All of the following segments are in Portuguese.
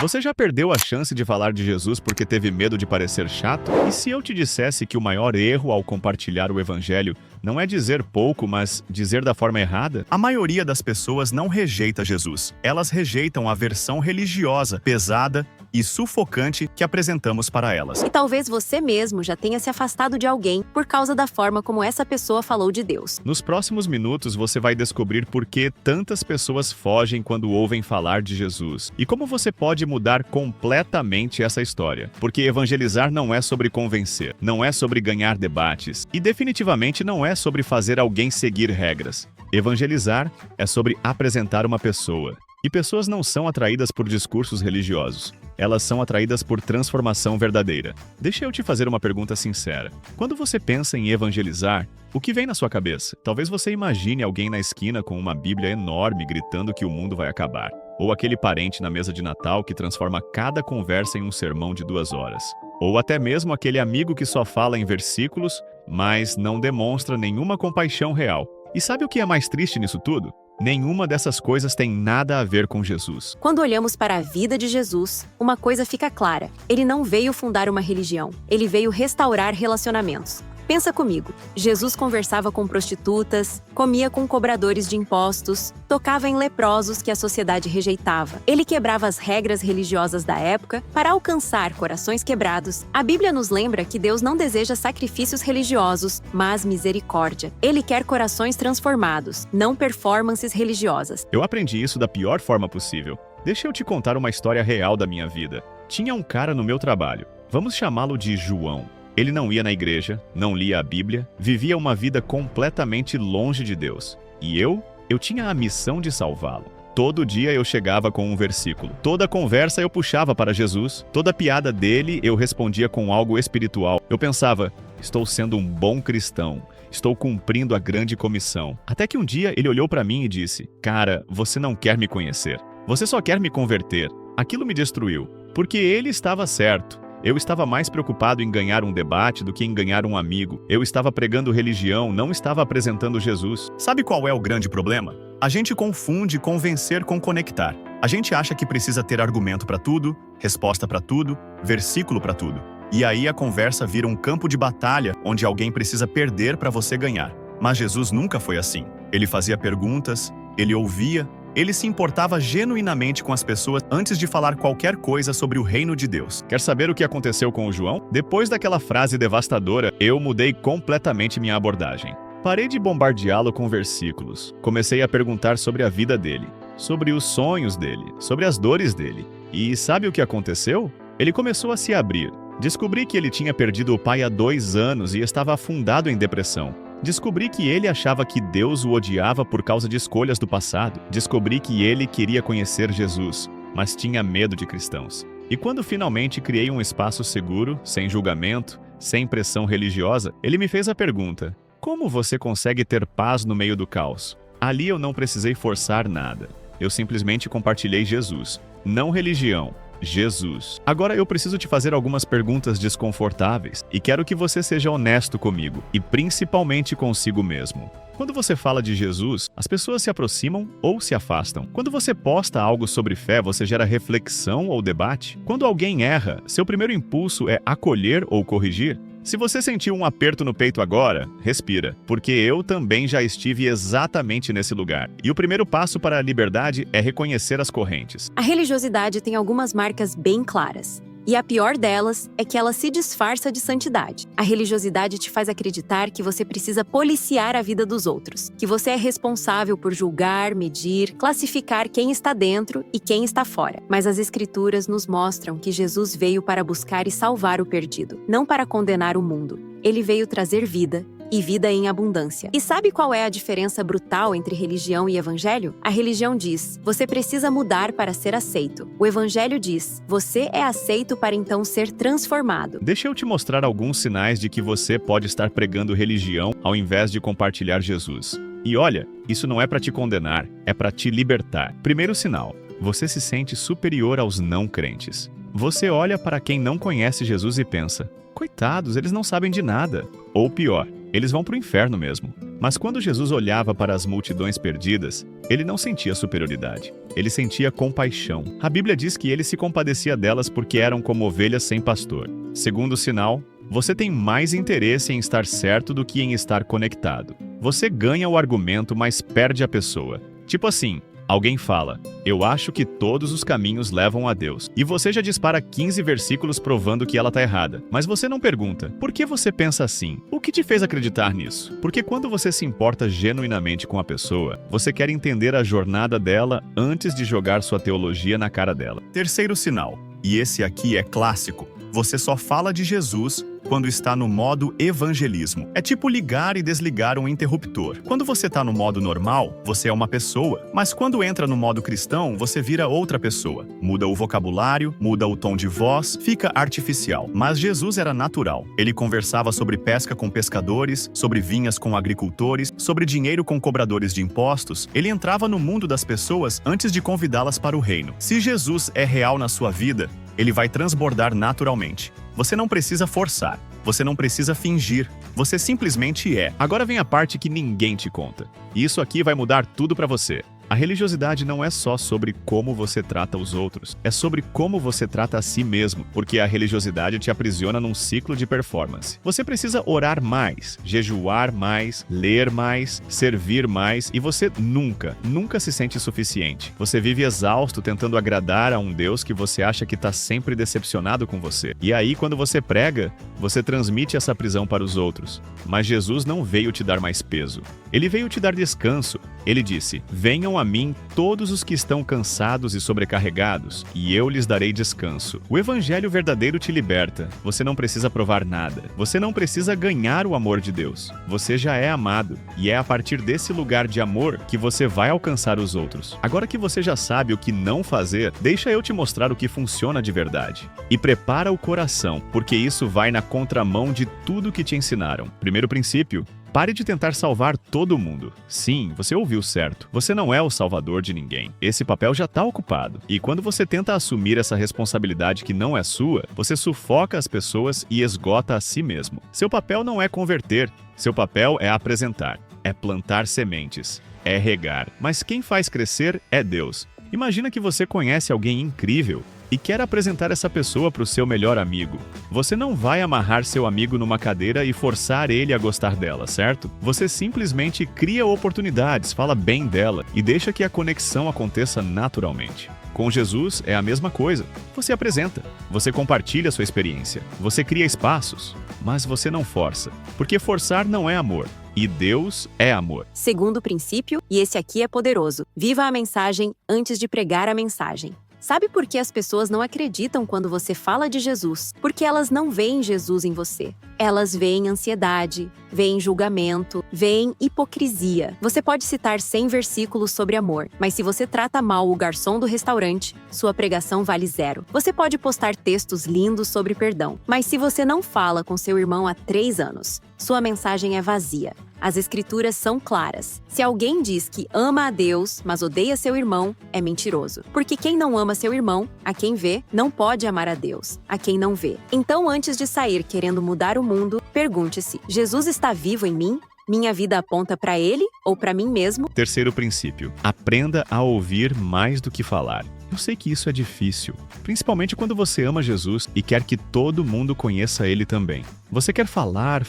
Você já perdeu a chance de falar de Jesus porque teve medo de parecer chato? E se eu te dissesse que o maior erro ao compartilhar o evangelho não é dizer pouco, mas dizer da forma errada? A maioria das pessoas não rejeita Jesus. Elas rejeitam a versão religiosa, pesada e sufocante que apresentamos para elas. E talvez você mesmo já tenha se afastado de alguém por causa da forma como essa pessoa falou de Deus. Nos próximos minutos você vai descobrir por que tantas pessoas fogem quando ouvem falar de Jesus e como você pode mudar completamente essa história. Porque evangelizar não é sobre convencer, não é sobre ganhar debates e definitivamente não é sobre fazer alguém seguir regras. Evangelizar é sobre apresentar uma pessoa. E pessoas não são atraídas por discursos religiosos. Elas são atraídas por transformação verdadeira. Deixa eu te fazer uma pergunta sincera. Quando você pensa em evangelizar, o que vem na sua cabeça? Talvez você imagine alguém na esquina com uma Bíblia enorme gritando que o mundo vai acabar. Ou aquele parente na mesa de Natal que transforma cada conversa em um sermão de 2 horas. Ou até mesmo aquele amigo que só fala em versículos, mas não demonstra nenhuma compaixão real. E sabe o que é mais triste nisso tudo? Nenhuma dessas coisas tem nada a ver com Jesus. Quando olhamos para a vida de Jesus, uma coisa fica clara. Ele não veio fundar uma religião. Ele veio restaurar relacionamentos. Pensa comigo, Jesus conversava com prostitutas, comia com cobradores de impostos, tocava em leprosos que a sociedade rejeitava. Ele quebrava as regras religiosas da época para alcançar corações quebrados. A Bíblia nos lembra que Deus não deseja sacrifícios religiosos, mas misericórdia. Ele quer corações transformados, não performances religiosas. Eu aprendi isso da pior forma possível. Deixa eu te contar uma história real da minha vida. Tinha um cara no meu trabalho. Vamos chamá-lo de João. Ele não ia na igreja, não lia a Bíblia, vivia uma vida completamente longe de Deus. E eu tinha a missão de salvá-lo. Todo dia eu chegava com um versículo. Toda conversa eu puxava para Jesus. Toda piada dele eu respondia com algo espiritual. Eu pensava, estou sendo um bom cristão. Estou cumprindo a grande comissão. Até que um dia ele olhou para mim e disse, cara, você não quer me conhecer. Você só quer me converter. Aquilo me destruiu. Porque ele estava certo. Eu estava mais preocupado em ganhar um debate do que em ganhar um amigo. Eu estava pregando religião, não estava apresentando Jesus. Sabe qual é o grande problema? A gente confunde convencer com conectar. A gente acha que precisa ter argumento para tudo, resposta para tudo, versículo para tudo. E aí a conversa vira um campo de batalha onde alguém precisa perder para você ganhar. Mas Jesus nunca foi assim. Ele fazia perguntas, ele ouvia, ele se importava genuinamente com as pessoas antes de falar qualquer coisa sobre o reino de Deus. Quer saber o que aconteceu com o João? Depois daquela frase devastadora, eu mudei completamente minha abordagem. Parei de bombardeá-lo com versículos. Comecei a perguntar sobre a vida dele, sobre os sonhos dele, sobre as dores dele. E sabe o que aconteceu? Ele começou a se abrir. Descobri que ele tinha perdido o pai há 2 anos e estava afundado em depressão. Descobri que ele achava que Deus o odiava por causa de escolhas do passado. Descobri que ele queria conhecer Jesus, mas tinha medo de cristãos. E quando finalmente criei um espaço seguro, sem julgamento, sem pressão religiosa, ele me fez a pergunta, como você consegue ter paz no meio do caos? Ali eu não precisei forçar nada. Eu simplesmente compartilhei Jesus, não religião. Jesus. Agora eu preciso te fazer algumas perguntas desconfortáveis e quero que você seja honesto comigo e principalmente consigo mesmo. Quando você fala de Jesus, as pessoas se aproximam ou se afastam. Quando você posta algo sobre fé, você gera reflexão ou debate? Quando alguém erra, seu primeiro impulso é acolher ou corrigir? Se você sentiu um aperto no peito agora, respira, porque eu também já estive exatamente nesse lugar. E o primeiro passo para a liberdade é reconhecer as correntes. A religiosidade tem algumas marcas bem claras. E a pior delas é que ela se disfarça de santidade. A religiosidade te faz acreditar que você precisa policiar a vida dos outros, que você é responsável por julgar, medir, classificar quem está dentro e quem está fora. Mas as Escrituras nos mostram que Jesus veio para buscar e salvar o perdido, não para condenar o mundo. Ele veio trazer vida, e vida em abundância. E sabe qual é a diferença brutal entre religião e evangelho? A religião diz, você precisa mudar para ser aceito. O evangelho diz, você é aceito para então ser transformado. Deixa eu te mostrar alguns sinais de que você pode estar pregando religião ao invés de compartilhar Jesus. E olha, isso não é para te condenar, é para te libertar. Primeiro sinal, você se sente superior aos não crentes. Você olha para quem não conhece Jesus e pensa, coitados, eles não sabem de nada. Ou pior, eles vão para o inferno mesmo. Mas quando Jesus olhava para as multidões perdidas, ele não sentia superioridade. Ele sentia compaixão. A Bíblia diz que ele se compadecia delas porque eram como ovelhas sem pastor. Segundo sinal, você tem mais interesse em estar certo do que em estar conectado. Você ganha o argumento, mas perde a pessoa. Tipo assim, alguém fala, eu acho que todos os caminhos levam a Deus. E você já dispara 15 versículos provando que ela está errada. Mas você não pergunta, por que você pensa assim? O que te fez acreditar nisso? Porque quando você se importa genuinamente com a pessoa, você quer entender a jornada dela antes de jogar sua teologia na cara dela. Terceiro sinal, e esse aqui é clássico. Você só fala de Jesus quando está no modo evangelismo. É tipo ligar e desligar um interruptor. Quando você está no modo normal, você é uma pessoa. Mas quando entra no modo cristão, você vira outra pessoa. Muda o vocabulário, muda o tom de voz, fica artificial. Mas Jesus era natural. Ele conversava sobre pesca com pescadores, sobre vinhas com agricultores, sobre dinheiro com cobradores de impostos. Ele entrava no mundo das pessoas antes de convidá-las para o reino. Se Jesus é real na sua vida, ele vai transbordar naturalmente. Você não precisa forçar, você não precisa fingir, você simplesmente é. Agora vem a parte que ninguém te conta. E isso aqui vai mudar tudo para você. A religiosidade não é só sobre como você trata os outros, é sobre como você trata a si mesmo, porque a religiosidade te aprisiona num ciclo de performance. Você precisa orar mais, jejuar mais, ler mais, servir mais, e você nunca se sente suficiente. Você vive exausto tentando agradar a um Deus que você acha que está sempre decepcionado com você. E aí, quando você prega, você transmite essa prisão para os outros. Mas Jesus não veio te dar mais peso. Ele veio te dar descanso. Ele disse, venham a mim todos os que estão cansados e sobrecarregados, e eu lhes darei descanso. O evangelho verdadeiro te liberta. Você não precisa provar nada. Você não precisa ganhar o amor de Deus. Você já é amado, e é a partir desse lugar de amor que você vai alcançar os outros. Agora que você já sabe o que não fazer, deixa eu te mostrar o que funciona de verdade. E prepara o coração, porque isso vai na contramão de tudo que te ensinaram. Primeiro princípio, pare de tentar salvar todo mundo. Sim, você ouviu certo. Você não é o salvador de ninguém. Esse papel já está ocupado. E quando você tenta assumir essa responsabilidade que não é sua, você sufoca as pessoas e esgota a si mesmo. Seu papel não é converter. Seu papel é apresentar. É plantar sementes. É regar. Mas quem faz crescer é Deus. Imagina que você conhece alguém incrível e quer apresentar essa pessoa para o seu melhor amigo. Você não vai amarrar seu amigo numa cadeira e forçar ele a gostar dela, certo? Você simplesmente cria oportunidades, fala bem dela e deixa que a conexão aconteça naturalmente. Com Jesus é a mesma coisa. Você apresenta, você compartilha sua experiência, você cria espaços, mas você não força, porque forçar não é amor. E Deus é amor. Segundo princípio, e esse aqui é poderoso, viva a mensagem antes de pregar a mensagem. Sabe por que as pessoas não acreditam quando você fala de Jesus? Porque elas não veem Jesus em você. Elas veem ansiedade, veem julgamento, veem hipocrisia. Você pode citar 100 versículos sobre amor, mas se você trata mal o garçom do restaurante, sua pregação vale 0. Você pode postar textos lindos sobre perdão, mas se você não fala com seu irmão há 3 anos, sua mensagem é vazia. As escrituras são claras. Se alguém diz que ama a Deus, mas odeia seu irmão, é mentiroso. Porque quem não ama seu irmão, a quem vê, não pode amar a Deus, a quem não vê. Então, antes de sair querendo mudar o mundo, pergunte-se: Jesus está vivo em mim? Minha vida aponta para ele ou para mim mesmo? Terceiro princípio, aprenda a ouvir mais do que falar. Eu sei que isso é difícil, principalmente quando você ama Jesus e quer que todo mundo conheça ele também. Você quer falar,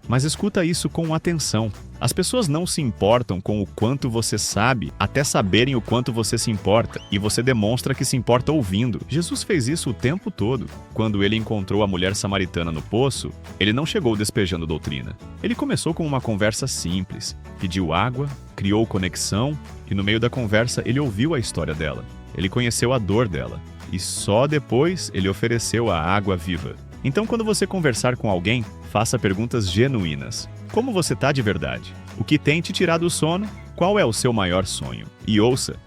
mas escuta isso com atenção. As pessoas não se importam com o quanto você sabe, até saberem o quanto você se importa, e você demonstra que se importa ouvindo. Jesus fez isso o tempo todo. Quando ele encontrou a mulher samaritana no poço, ele não chegou despejando doutrina. Ele começou com uma conversa simples, pediu água, criou conexão, e no meio da conversa ele ouviu a história dela. Ele conheceu a dor dela, e só depois ele ofereceu a água viva. Então, quando você conversar com alguém, faça perguntas genuínas. Como você está de verdade? O que tem te tirado o sono? Qual é o seu maior sonho? E ouça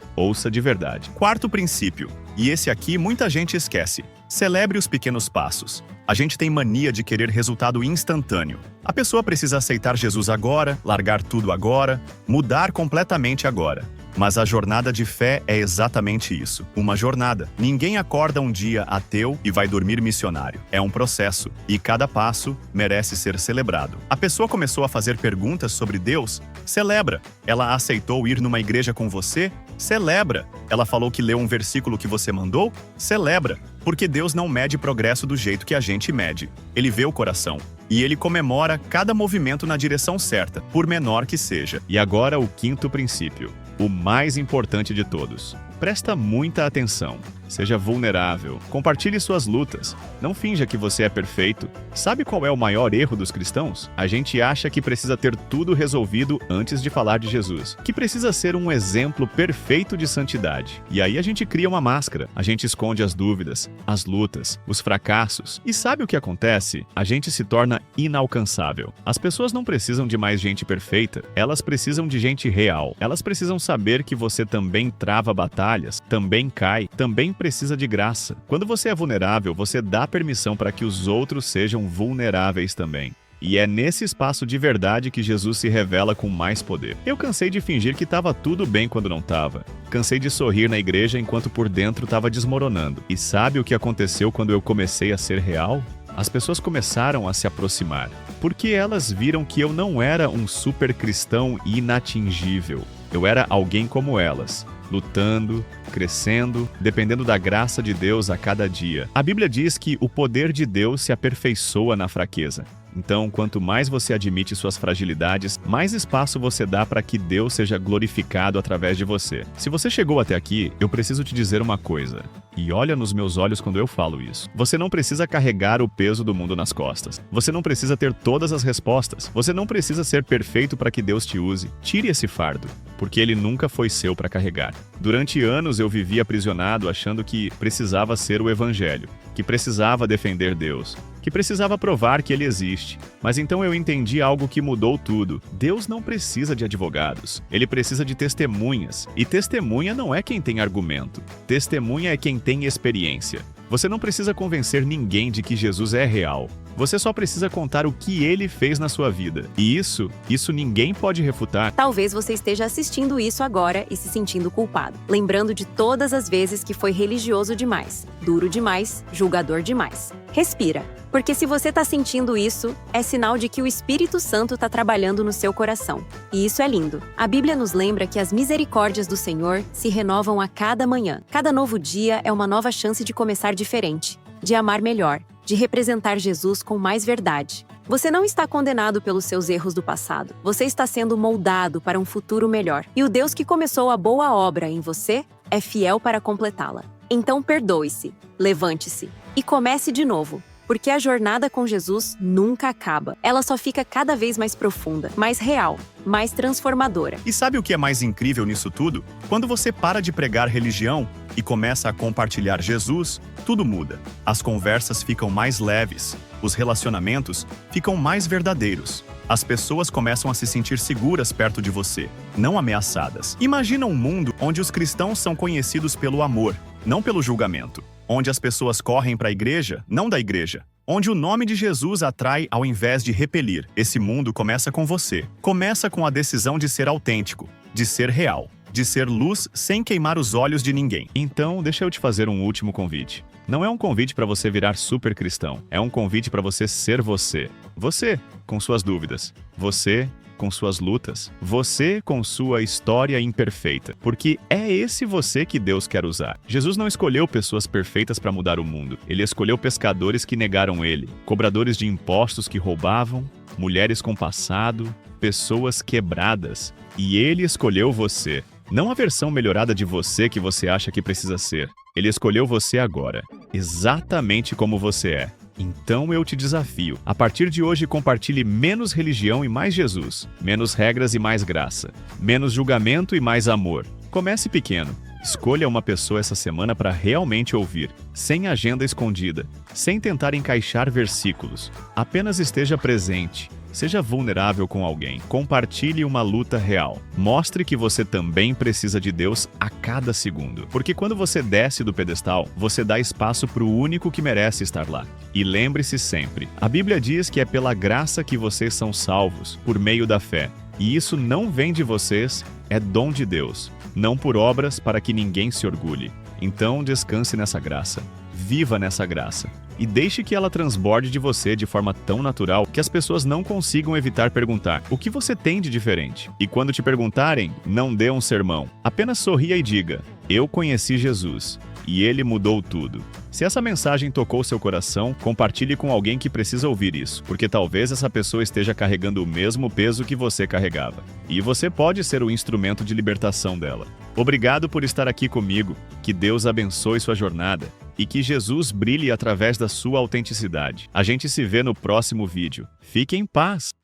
de verdade. Quarto princípio, e esse aqui muita gente esquece. Celebre os pequenos passos. A gente tem mania de querer resultado instantâneo. A pessoa precisa aceitar Jesus agora, largar tudo agora, mudar completamente agora. Mas a jornada de fé é exatamente isso, uma jornada. Ninguém acorda um dia ateu e vai dormir missionário. É um processo, e cada passo merece ser celebrado. A pessoa começou a fazer perguntas sobre Deus? Celebra. Ela aceitou ir numa igreja com você? Celebra. Ela falou que leu um versículo que você mandou? Celebra. Porque Deus não mede progresso do jeito que a gente mede. Ele vê o coração. E ele comemora cada movimento na direção certa, por menor que seja. E agora o quinto princípio, o mais importante de todos. Presta muita atenção. Seja vulnerável. Compartilhe suas lutas. Não finja que você é perfeito. Sabe qual é o maior erro dos cristãos? A gente acha que precisa ter tudo resolvido antes de falar de Jesus. Que precisa ser um exemplo perfeito de santidade. E aí a gente cria uma máscara. A gente esconde as dúvidas, as lutas, os fracassos. E sabe o que acontece? A gente se torna inalcançável. As pessoas não precisam de mais gente perfeita. Elas precisam de gente real. Elas precisam saber que você também trava batalhas, também cai, também precisa de graça. Quando você é vulnerável, você dá permissão para que os outros sejam vulneráveis também. E é nesse espaço de verdade que Jesus se revela com mais poder. Eu cansei de fingir que estava tudo bem quando não estava. Cansei de sorrir na igreja enquanto por dentro estava desmoronando. E sabe o que aconteceu quando eu comecei a ser real? As pessoas começaram a se aproximar, porque elas viram que eu não era um super cristão inatingível. Eu era alguém como elas, lutando, crescendo, dependendo da graça de Deus a cada dia. A Bíblia diz que o poder de Deus se aperfeiçoa na fraqueza. Então, quanto mais você admite suas fragilidades, mais espaço você dá para que Deus seja glorificado através de você. Se você chegou até aqui, eu preciso te dizer uma coisa. E olha nos meus olhos quando eu falo isso. Você não precisa carregar o peso do mundo nas costas. Você não precisa ter todas as respostas. Você não precisa ser perfeito para que Deus te use. Tire esse fardo, porque ele nunca foi seu para carregar. Durante anos eu vivi aprisionado achando que precisava ser o evangelho, que precisava defender Deus, que precisava provar que ele existe. Mas então eu entendi algo que mudou tudo. Deus não precisa de advogados. Ele precisa de testemunhas. E testemunha não é quem tem argumento. Testemunha é quem tem experiência. Você não precisa convencer ninguém de que Jesus é real. Você só precisa contar o que ele fez na sua vida. E isso ninguém pode refutar. Talvez você esteja assistindo isso agora e se sentindo culpado, lembrando de todas as vezes que foi religioso demais, duro demais, julgador demais. Respira, porque se você está sentindo isso, é sinal de que o Espírito Santo está trabalhando no seu coração. E isso é lindo. A Bíblia nos lembra que as misericórdias do Senhor se renovam a cada manhã. Cada novo dia é uma nova chance de começar diferente, de amar melhor, de representar Jesus com mais verdade. Você não está condenado pelos seus erros do passado. Você está sendo moldado para um futuro melhor. E o Deus que começou a boa obra em você é fiel para completá-la. Então perdoe-se, levante-se e comece de novo. Porque a jornada com Jesus nunca acaba. Ela só fica cada vez mais profunda, mais real, mais transformadora. E sabe o que é mais incrível nisso tudo? Quando você para de pregar religião e começa a compartilhar Jesus, tudo muda. As conversas ficam mais leves, os relacionamentos ficam mais verdadeiros. As pessoas começam a se sentir seguras perto de você, não ameaçadas. Imagina um mundo onde os cristãos são conhecidos pelo amor, não pelo julgamento. Onde as pessoas correm para a igreja, não da igreja. Onde o nome de Jesus atrai ao invés de repelir. Esse mundo começa com você. Começa com a decisão de ser autêntico, de ser real, de ser luz sem queimar os olhos de ninguém. Então, deixa eu te fazer um último convite. Não é um convite para você virar super cristão. É um convite para você ser você. Você, com suas dúvidas. Você, com suas lutas. Você com sua história imperfeita. Porque é esse você que Deus quer usar. Jesus não escolheu pessoas perfeitas para mudar o mundo. Ele escolheu pescadores que negaram ele, cobradores de impostos que roubavam, mulheres com passado, pessoas quebradas. E ele escolheu você. Não a versão melhorada de você que você acha que precisa ser. Ele escolheu você agora, exatamente como você é. Então eu te desafio. A partir de hoje, compartilhe menos religião e mais Jesus. Menos regras e mais graça. Menos julgamento e mais amor. Comece pequeno. Escolha uma pessoa essa semana para realmente ouvir, sem agenda escondida, sem tentar encaixar versículos. Apenas esteja presente. Seja vulnerável com alguém. Compartilhe uma luta real. Mostre que você também precisa de Deus a cada segundo. Porque quando você desce do pedestal, você dá espaço para o único que merece estar lá. E lembre-se sempre, a Bíblia diz que é pela graça que vocês são salvos, por meio da fé. E isso não vem de vocês, é dom de Deus. não por obras para que ninguém se orgulhe. Então, descanse nessa graça. Viva nessa graça. E deixe que ela transborde de você de forma tão natural que as pessoas não consigam evitar perguntar: o que você tem de diferente? E quando te perguntarem, não dê um sermão. Apenas sorria e diga: eu conheci Jesus. E ele mudou tudo. Se essa mensagem tocou seu coração, compartilhe com alguém que precisa ouvir isso, porque talvez essa pessoa esteja carregando o mesmo peso que você carregava. E você pode ser o instrumento de libertação dela. Obrigado por estar aqui comigo. Que Deus abençoe sua jornada e que Jesus brilhe através da sua autenticidade. A gente se vê no próximo vídeo. Fique em paz!